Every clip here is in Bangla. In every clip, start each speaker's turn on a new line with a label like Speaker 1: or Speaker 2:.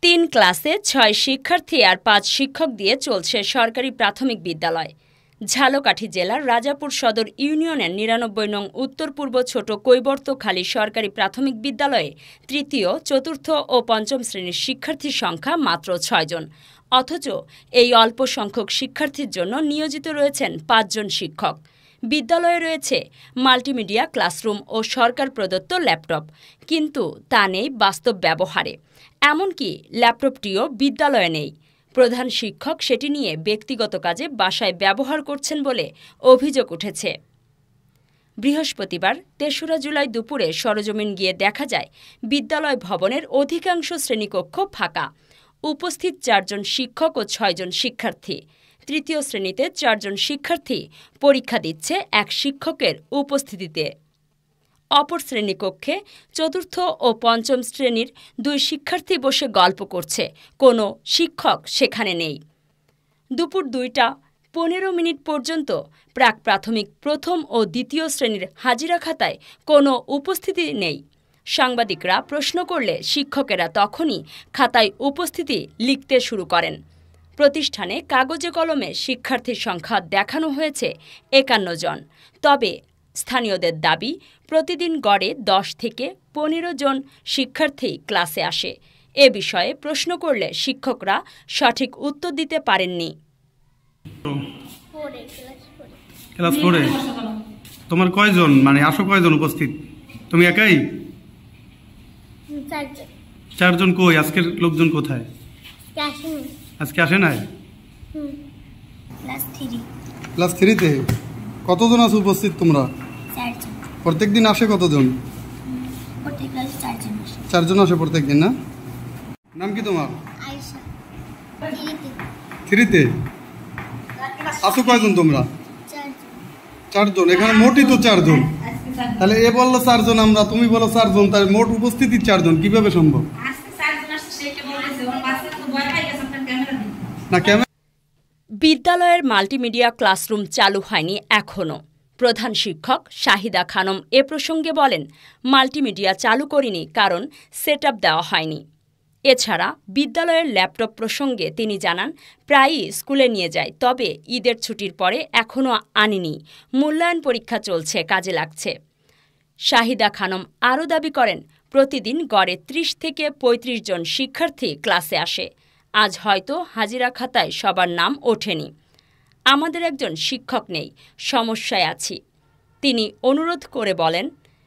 Speaker 1: 3 ক্লাসে 6 শিক্ষার্থী আর 5 শিক্ষক দিয়ে চলছে সরকারি প্রাথমিক বিদ্যালয়। ঝালকাঠি জেলার রাজাপুর সদর ইউনিয়নের 99 নং উত্তর পূর্ব ছোট কৈবর্তখালী সরকারি প্রাথমিক বিদ্যালয়ে তৃতীয়, চতুর্থ ও পঞ্চম শ্রেণীর শিক্ষার্থীর সংখ্যা মাত্র 6 জন। অথচ এই অল্প সংখ্যক শিক্ষার্থীর জন্য নিয়োজিত রয়েছেন 5 জন শিক্ষক। বিদ্যালয়ে রয়েছে মাল্টিমিডিয়া ক্লাসরুম ও সরকার প্রদত্ত ল্যাপটপ, কিন্তু তা নেই বাস্তব ব্যবহারে। এমনকি ল্যাপটপটিও বিদ্যালয়ে নেই। প্রধান শিক্ষক সেটি নিয়ে ব্যক্তিগত কাজে বাসায় ব্যবহার করছেন বলে অভিযোগ উঠেছে। বৃহস্পতিবার ৩রা জুলাই দুপুরে সরেজমিন গিয়ে দেখা যায় বিদ্যালয় ভবনের অধিকাংশ শ্রেণীকক্ষ ফাঁকা। উপস্থিত 4 জন শিক্ষক ও 6 জন শিক্ষার্থী। তৃতীয় শ্রেণীতে 4 জন শিক্ষার্থী পরীক্ষা দিচ্ছে এক শিক্ষকের উপস্থিতিতে। অপর শ্রেণীকক্ষে চতুর্থ ও পঞ্চম শ্রেণীর 2 শিক্ষার্থী বসে গল্প করছে, কোনো শিক্ষক সেখানে নেই। দুপুর 2টা 15 মিনিট পর্যন্ত প্রাক প্রাথমিক প্রথম ও দ্বিতীয় শ্রেণীর হাজিরা খাতায় কোনো উপস্থিতি নেই। সাংবাদিকরা প্রশ্ন করলে শিক্ষকেরা তখনই খাতায় উপস্থিতি লিখতে শুরু করেন। প্রতিষ্ঠানে কাগজে কলমে শিক্ষার্থীর সংখ্যা দেখানো হয়েছে 51 জন। তবে স্থানীয়দের দাবি, প্রতিদিন গড়ে 10 থেকে 15 জন শিক্ষার্থী ক্লাসে আসে। এ বিষয়ে প্রশ্ন করলে শিক্ষকরা সঠিক উত্তর দিতে পারেননি।
Speaker 2: ক্লাস 4-এ তোমার কয়জন, মানে আসো কয়জন উপস্থিত? তুমি একাই? 4 জন। কই আজকের লোকজন কোথায়? আজকে আসে নাই? ক্লাস 3-তে কতজন আছে উপস্থিত তোমরা?
Speaker 3: 4 জন।
Speaker 2: প্রত্যেকদিন আসে কতজন?
Speaker 3: প্রত্যেক ক্লাসে 4 জন আসে।
Speaker 2: 4 জন আসে প্রত্যেকদিন, না? নাম কি তোমার?
Speaker 3: আয়েশা।
Speaker 2: 3-তে আসো কয়জন তোমরা? 4 জন। এখানে মোটই তো 4 জন। তাহলে এ বললো 4 জন, আমরা, তুমি বলো 4 জন, তাহলে মোট উপস্থিতি 4 জন, কিভাবে সম্ভব?
Speaker 1: বিদ্যালয়ের মাল্টিমিডিয়া ক্লাসরুম চালু হয়নি এখনও। প্রধান শিক্ষক শাহিদা খানম এ প্রসঙ্গে বলেন, মাল্টিমিডিয়া চালু করিনি কারণ সেটআপ দেওয়া হয়নি। এছাড়া বিদ্যালয়ের ল্যাপটপ প্রসঙ্গে তিনি জানান, প্রায়ই স্কুলে নিয়ে যায়, তবে ঈদের ছুটির পরে এখনও আনিনি। মূল্যায়ন পরীক্ষা চলছে, কাজে লাগছে। শাহিদা খানম আরও দাবি করেন, প্রতিদিন গড়ে 30 থেকে 35 জন শিক্ষার্থী ক্লাসে আসে। আজ হয়তো হাজিরা খাতায় সবার নাম ওঠেনি। আমাদের একজন শিক্ষক নেই, সমস্যায় আছি। তিনি অনুরোধ করে বলেন,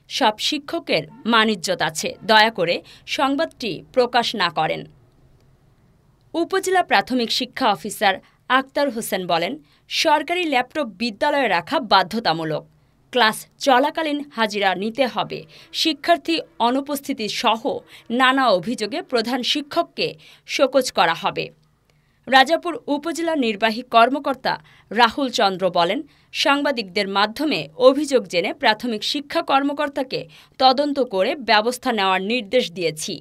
Speaker 1: সব শিক্ষকের মান-ইজ্জত আছে, দয়া করে সংবাদটি প্রকাশ না করেন। উপজেলা প্রাথমিক শিক্ষা অফিসার আক্তার হোসেন বলেন, সরকারি ল্যাপটপ বিদ্যালয়ে রাখা বাধ্যতামূলক। ক্লাস চলাকালীন হাজিরা নিতে হবে। শিক্ষার্থী অনুপস্থিতি সহ নানা অভিযোগে প্রধান শিক্ষককে শোকজ করা হবে। রাজাপুর উপজেলা নির্বাহী কর্মকর্তা রাহুল চন্দ্র বলেন, সাংবাদিকদের মাধ্যমে অভিযোগ জেনে প্রাথমিক শিক্ষা কর্মকর্তাকে তদন্ত করে ব্যবস্থা নেওয়ার নির্দেশ দিয়েছি।